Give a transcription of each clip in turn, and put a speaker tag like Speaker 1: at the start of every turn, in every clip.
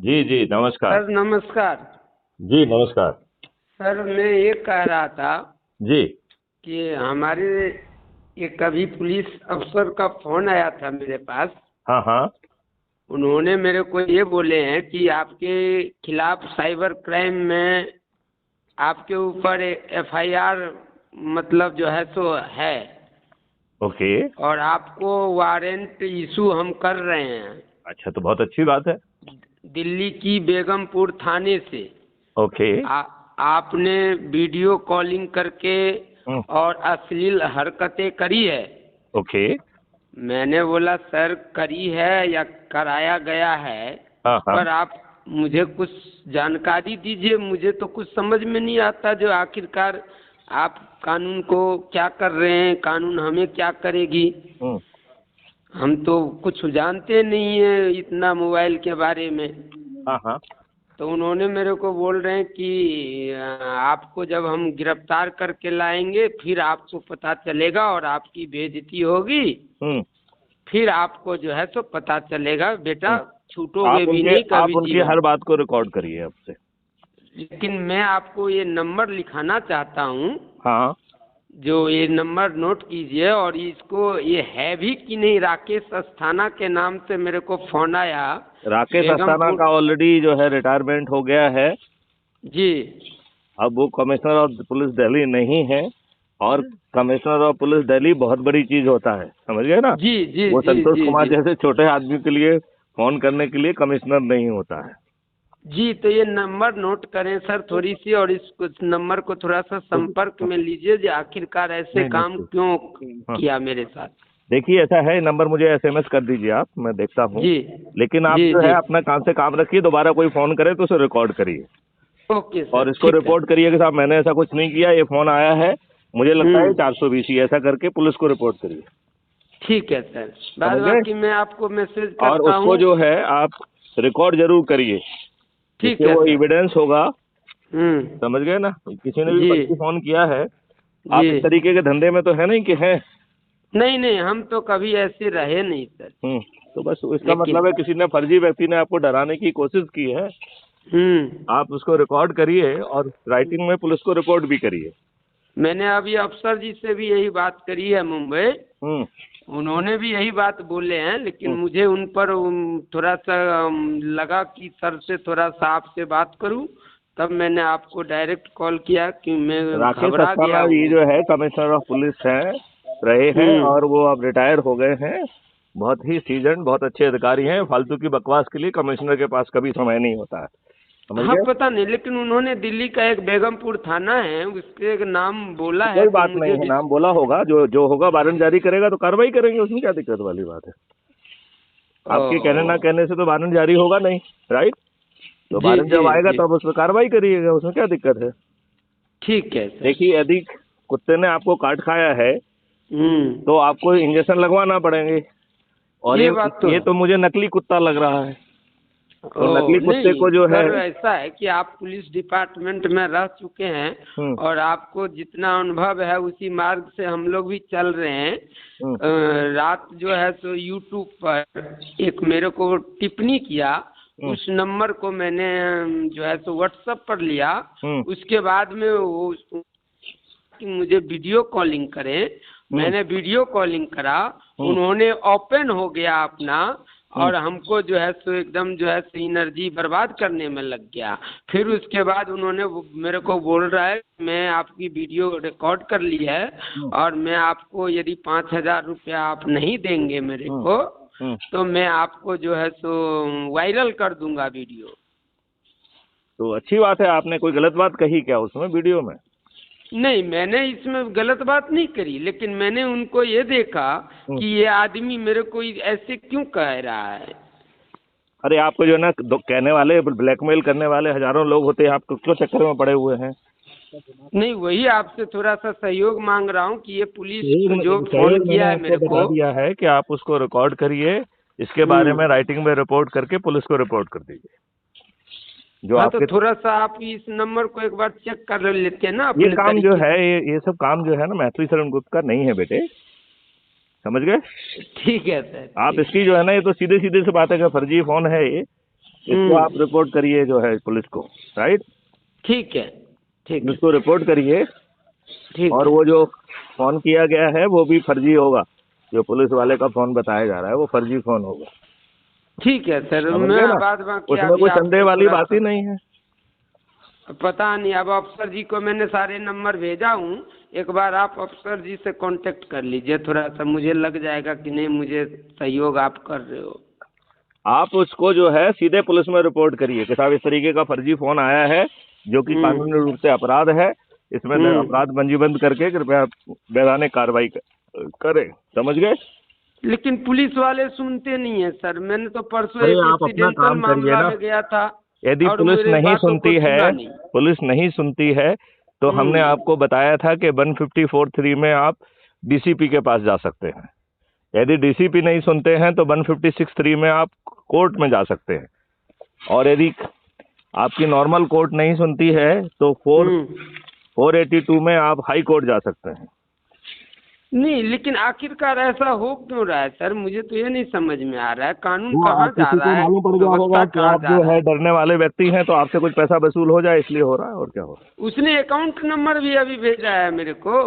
Speaker 1: जी जी नमस्कार।
Speaker 2: सर नमस्कार।
Speaker 1: जी नमस्कार।
Speaker 2: सर मैं ये कह रहा था
Speaker 1: जी।
Speaker 2: कि हमारे ये कभी पुलिस अफसर का फोन आया था मेरे पास।
Speaker 1: हाँ हाँ।
Speaker 2: उन्होंने मेरे को ये बोले हैं कि आपके खिलाफ साइबर क्राइम में आपके ऊपर एफआईआर मतलब जो है सो है,
Speaker 1: ओके।
Speaker 2: और आपको वारंट इशू हम कर रहे हैं
Speaker 1: अच्छा, तो बहुत अच्छी बात है।
Speaker 2: दिल्ली की बेगमपुर थाने से।
Speaker 1: ओके।
Speaker 2: आपने वीडियो कॉलिंग करके
Speaker 1: हम्म।
Speaker 2: और अश्लील हरकतें करी है।
Speaker 1: ओके।
Speaker 2: मैंने बोला सर करी है या कराया गया है,
Speaker 1: हाँ
Speaker 2: इस
Speaker 1: हाँ।
Speaker 2: पर आप मुझे कुछ जानकारी दीजिए। मुझे तो कुछ समझ में नहीं आता जो आखिरकार आप कानून को क्या कर रहे हैं, कानून हमें क्या करेगी।
Speaker 1: हम्म।
Speaker 2: हम तो कुछ जानते नहीं है इतना मोबाइल के बारे में।
Speaker 1: हाँ हाँ।
Speaker 2: तो उन्होंने मेरे को बोल रहे हैं कि आपको जब हम गिरफ्तार करके लाएंगे फिर आपको पता चलेगा और आपकी बेइज्जती होगी।
Speaker 1: हम्म।
Speaker 2: फिर आपको जो है सो पता चलेगा बेटा,
Speaker 1: हम्म।
Speaker 2: छूटोगे भी नहीं
Speaker 1: आप
Speaker 2: कभी
Speaker 1: उनकी
Speaker 2: जीवन।
Speaker 1: हर बात को रिकॉर्ड करिए अब से।
Speaker 2: लेकिन मैं आपको ये नंबर लिखाना चाहता हूँ,
Speaker 1: हाँ।
Speaker 2: जो ये नंबर नोट कीजिए। और इसको ये है भी कि नहीं, राकेश अस्थाना के नाम से मेरे को फोन आया
Speaker 1: राकेश अस्थाना
Speaker 2: बेगमपुर।
Speaker 1: का ऑलरेडी जो है रिटायरमेंट हो गया है।
Speaker 2: जी
Speaker 1: अब वो कमिश्नर ऑफ पुलिस दिल्ली नहीं है। और कमिश्नर ऑफ पुलिस दिल्ली बहुत बड़ी चीज होता है, समझ गए ना।
Speaker 2: जी जी
Speaker 1: वो
Speaker 2: जी
Speaker 1: संतोष
Speaker 2: जी
Speaker 1: कुमार
Speaker 2: जी
Speaker 1: जैसे छोटे आदमी के लिए फोन करने के लिए कमिश्नर नहीं होता है।
Speaker 2: जी। तो ये नंबर नोट करें सर थोड़ी सी, और इस कुछ नंबर को थोड़ा सा संपर्क
Speaker 1: तो
Speaker 2: में लीजिए जो आखिरकार ऐसे
Speaker 1: नहीं नहीं
Speaker 2: काम
Speaker 1: ठीक।
Speaker 2: क्यों
Speaker 1: हाँ,
Speaker 2: किया मेरे साथ।
Speaker 1: देखिए ऐसा है, नंबर मुझे एसएमएस कर दीजिए आप, मैं देखता हूँ।
Speaker 2: जी
Speaker 1: लेकिन आप
Speaker 2: जी
Speaker 1: जो
Speaker 2: जी।
Speaker 1: है अपना काम से काम रखिए, दोबारा कोई फोन करे तो उसे रिकॉर्ड करिए।
Speaker 2: ओके
Speaker 1: और
Speaker 2: सर,
Speaker 1: इसको
Speaker 2: ठीक है।
Speaker 1: रिपोर्ट करिए कि साहब मैंने ऐसा कुछ नहीं किया, ये फोन आया है, मुझे लगता है
Speaker 2: हम्म,
Speaker 1: 420 ऐसा करके पुलिस को रिपोर्ट करिए।
Speaker 2: ठीक है सर। बाद
Speaker 1: समझ गए।
Speaker 2: बाकी मैं आपको मैसेज
Speaker 1: और
Speaker 2: करता
Speaker 1: उसको
Speaker 2: हूँ।
Speaker 1: जो है आप रिकॉर्ड जरूर करिए,
Speaker 2: ठीक
Speaker 1: जिससे
Speaker 2: है
Speaker 1: वो
Speaker 2: सर।
Speaker 1: एविडेंस होगा।
Speaker 2: हम्म।
Speaker 1: समझ गए ना, किसी ने भी
Speaker 2: जी
Speaker 1: फर्जी फोन किया है।
Speaker 2: जी।
Speaker 1: आप इस तरीके के धंधे में तो है नहीं कि हैं।
Speaker 2: नहीं नहीं, हम तो कभी ऐसे रहे नहीं सर।
Speaker 1: हम्म। तो बस इसका
Speaker 2: लेकिन
Speaker 1: मतलब है किसी ने, फर्जी व्यक्ति ने आपको डराने की कोशिश की है।
Speaker 2: हम्म,
Speaker 1: आप उसको रिकॉर्ड करिए और राइटिंग में पुलिस को रिपोर्ट भी करिए।
Speaker 2: मैंने अभी अफसर जी से भी यही बात करी है मुंबई।
Speaker 1: हम्म।
Speaker 2: उन्होंने भी यही बात बोले हैं, लेकिन
Speaker 1: हम्म।
Speaker 2: मुझे उन पर थोड़ा सा लगा कि सर से थोड़ा सा आपसे बात करूं। तब मैंने आपको डायरेक्ट कॉल किया कि मैं
Speaker 1: राकेश
Speaker 2: घबरा
Speaker 1: अस्थाना
Speaker 2: गया
Speaker 1: ये
Speaker 2: हूँ।
Speaker 1: जो है कमिश्नर ऑफ पुलिस हैं, रहे हैं,
Speaker 2: हम्म।
Speaker 1: और वो अब रिटायर हो गए हैं। बहुत ही सीजन, बहुत अच्छे अधिकारी हैं। फालतू की बकवास के लिए कमिश्नर के पास कभी समय नहीं होता है, समझ
Speaker 2: हाँ
Speaker 1: गए।
Speaker 2: पता नहीं, लेकिन उन्होंने दिल्ली का एक बेगमपुर थाना है उसके एक नाम बोला
Speaker 1: तो
Speaker 2: है,
Speaker 1: कोई
Speaker 2: तो
Speaker 1: बात नहीं
Speaker 2: मुझे
Speaker 1: है,
Speaker 2: भी।
Speaker 1: नाम बोला होगा, जो जो होगा वारंट जारी करेगा तो कार्रवाई करेंगे, उसमें क्या दिक्कत वाली बात है। आपके कहने ना
Speaker 2: ओ,
Speaker 1: कहने से तो वारंट जारी होगा नहीं, राइट। तो
Speaker 2: जी
Speaker 1: वारंट
Speaker 2: जी
Speaker 1: जब आएगा
Speaker 2: जी।
Speaker 1: तब उस पर कार्रवाई करिएगा, उसमें क्या दिक्कत है।
Speaker 2: ठीक है सर।
Speaker 1: देखिए यदि कुत्ते ने आपको काट खाया है तो आपको इंजेक्शन लगवाना पड़ेंगे। और
Speaker 2: ये बात तो
Speaker 1: ये
Speaker 2: है।
Speaker 1: तो मुझे नकली कुत्ता लग रहा है। तो
Speaker 2: ओ
Speaker 1: नकली कुत्ते
Speaker 2: नहीं
Speaker 1: को जो है।
Speaker 2: सर, ऐसा है कि आप पुलिस डिपार्टमेंट में रह चुके हैं
Speaker 1: हम्म।
Speaker 2: और आपको जितना अनुभव है उसी मार्ग से हम लोग भी चल रहे हैं।
Speaker 1: हम्म।
Speaker 2: रात जो है सो यूट्यूब पर एक मेरे को टिप्पणी किया,
Speaker 1: हम्म।
Speaker 2: उस नंबर को मैंने जो है सो व्हाट्सएप पर लिया।
Speaker 1: हम्म।
Speaker 2: उसके बाद में वो कि मुझे वीडियो कॉलिंग करें।
Speaker 1: हम्म।
Speaker 2: मैंने वीडियो कॉलिंग करा,
Speaker 1: हम्म।
Speaker 2: उन्होंने ओपन हो गया अपना,
Speaker 1: हम्म।
Speaker 2: और हमको जो है सो एकदम जो है सो एनर्जी बर्बाद करने में लग गया। फिर उसके बाद उन्होंने मेरे को बोल रहा है मैं आपकी वीडियो रिकॉर्ड कर ली है,
Speaker 1: हम्म।
Speaker 2: और मैं आपको यदि 5,000 रुपया आप नहीं देंगे मेरे
Speaker 1: हम्म।
Speaker 2: को,
Speaker 1: हम्म।
Speaker 2: तो मैं आपको जो है सो वायरल कर दूंगा वीडियो।
Speaker 1: तो अच्छी बात है, आपने कोई गलत बात कही क्या उसमें वीडियो में।
Speaker 2: नहीं, मैंने इसमें गलत बात नहीं करी, लेकिन मैंने उनको ये देखा
Speaker 1: हम्म।
Speaker 2: कि ये आदमी मेरे को ऐसे क्यों कह रहा है।
Speaker 1: अरे आपको जो है ना कहने वाले, ब्लैकमेल करने वाले हजारों लोग होते हैं, आप क्यों चक्कर में पड़े हुए हैं।
Speaker 2: नहीं, वही आपसे थोड़ा सा सहयोग मांग रहा हूँ कि ये पुलिस जो फोन
Speaker 1: सहयोग मैंने
Speaker 2: किया है
Speaker 1: आपको
Speaker 2: मेरे
Speaker 1: बता
Speaker 2: को।
Speaker 1: दिया है कि आप उसको रिकॉर्ड करिए, इसके बारे में
Speaker 2: हम्म।
Speaker 1: राइटिंग में रिपोर्ट करके पुलिस को रिपोर्ट कर दीजिए। जो
Speaker 2: हाँ तो
Speaker 1: आपके
Speaker 2: थोड़ा सा आप इस नंबर को एक बार चेक कर लेते हैं ना
Speaker 1: ये
Speaker 2: अपने
Speaker 1: काम जो
Speaker 2: तरीके
Speaker 1: है,
Speaker 2: से।
Speaker 1: ये सब काम जो है ना मैथिली शरण गुप्त का नहीं है बेटे, समझ गए।
Speaker 2: ठीक है सर,
Speaker 1: आप
Speaker 2: ठीक
Speaker 1: इसकी
Speaker 2: है।
Speaker 1: जो है ना, ये तो सीधे सीधे से बात है कि फर्जी फोन है ये। इसको आप रिपोर्ट करिए जो है पुलिस को, राइट?
Speaker 2: ठीक है, ठीक है,
Speaker 1: इसको रिपोर्ट करिए।
Speaker 2: ठीक
Speaker 1: और
Speaker 2: है।
Speaker 1: वो जो फोन किया गया है वो भी फर्जी होगा, जो पुलिस वाले का फोन बताया जा रहा है वो फर्जी फोन होगा।
Speaker 2: ठीक है सर,
Speaker 1: समझ
Speaker 2: मैं
Speaker 1: गए ना?
Speaker 2: बाद बाकी
Speaker 1: उसमें
Speaker 2: अभी
Speaker 1: कोई
Speaker 2: आपको
Speaker 1: संदेह वाली
Speaker 2: थोड़ा
Speaker 1: बात ही नहीं है।
Speaker 2: पता नहीं, अब अफसर जी को मैंने सारे नंबर भेजा हूँ, एक बार आप अफसर जी से कांटेक्ट कर लीजिए, थोड़ा सा मुझे लग जाएगा कि नहीं मुझे सहयोग आप कर रहे हो।
Speaker 1: आप उसको जो है सीधे पुलिस में रिपोर्ट करिए कि साहब इस तरीके का फर्जी फोन आया है जो कि कानूनी रूप से अपराध है, इसमें अपराध पंजीबद्ध करके कृपया वैधानिक कार्रवाई करें। समझ गए?
Speaker 2: लेकिन पुलिस वाले सुनते नहीं है सर, मैंने तो परसों
Speaker 1: अरे
Speaker 2: एक
Speaker 1: आप अपना
Speaker 2: एक्सीडेंटल
Speaker 1: काम करिए
Speaker 2: मामला
Speaker 1: ना।
Speaker 2: में गया था
Speaker 1: यदि
Speaker 2: और
Speaker 1: पुलिस
Speaker 2: मेरी
Speaker 1: नहीं
Speaker 2: बातों
Speaker 1: सुनती
Speaker 2: को
Speaker 1: है,
Speaker 2: सुना नहीं।
Speaker 1: पुलिस नहीं सुनती है तो हमने आपको बताया था कि 154(3) में आप डीसीपी के पास जा सकते हैं। यदि डीसीपी नहीं सुनते हैं तो 156(3) में आप कोर्ट में जा सकते हैं। और यदि आपकी नॉर्मल कोर्ट नहीं सुनती है तो 482 में आप हाई कोर्ट जा सकते हैं।
Speaker 2: नहीं, लेकिन आखिरकार ऐसा हो क्यों रहा है सर, मुझे तो ये नहीं समझ में आ रहा है, कानून
Speaker 1: वो
Speaker 2: कहाँ
Speaker 1: आप
Speaker 2: जा
Speaker 1: किसी
Speaker 2: रहा
Speaker 1: को
Speaker 2: है,
Speaker 1: मालूम पड़ गया होगा
Speaker 2: व्यवस्था
Speaker 1: कि
Speaker 2: कहाँ
Speaker 1: आप
Speaker 2: जा
Speaker 1: जो
Speaker 2: रहा
Speaker 1: है
Speaker 2: है।
Speaker 1: डरने वाले व्यक्ति हैं तो आपसे कुछ पैसा वसूल हो जाए इसलिए हो रहा है, और क्या हो रहा है।
Speaker 2: उसने अकाउंट नंबर भी अभी भेजा है मेरे को,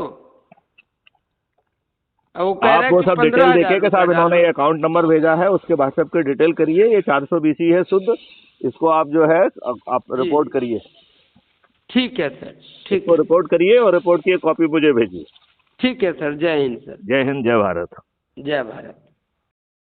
Speaker 2: वो कह रहा
Speaker 1: आप
Speaker 2: है
Speaker 1: वो
Speaker 2: कि
Speaker 1: सब डिटेल
Speaker 2: 15,000
Speaker 1: देखिए कि
Speaker 2: रुपया
Speaker 1: साहब इन्होंने
Speaker 2: डालो।
Speaker 1: ये अकाउंट नंबर भेजा है, उसके व्हाट्सएप पे डिटेल करिए। ये 420 है शुद्ध, इसको आप जो है आप
Speaker 2: जी,
Speaker 1: रिपोर्ट करिए।
Speaker 2: ठीक है सर, ठीक
Speaker 1: इसको
Speaker 2: है,
Speaker 1: रिपोर्ट करिए और रिपोर्ट की एक कॉपी मुझे भेजिए।
Speaker 2: ठीक है सर। जय हिंद सर।
Speaker 1: जय हिंद, जय भारत।
Speaker 2: जय भारत।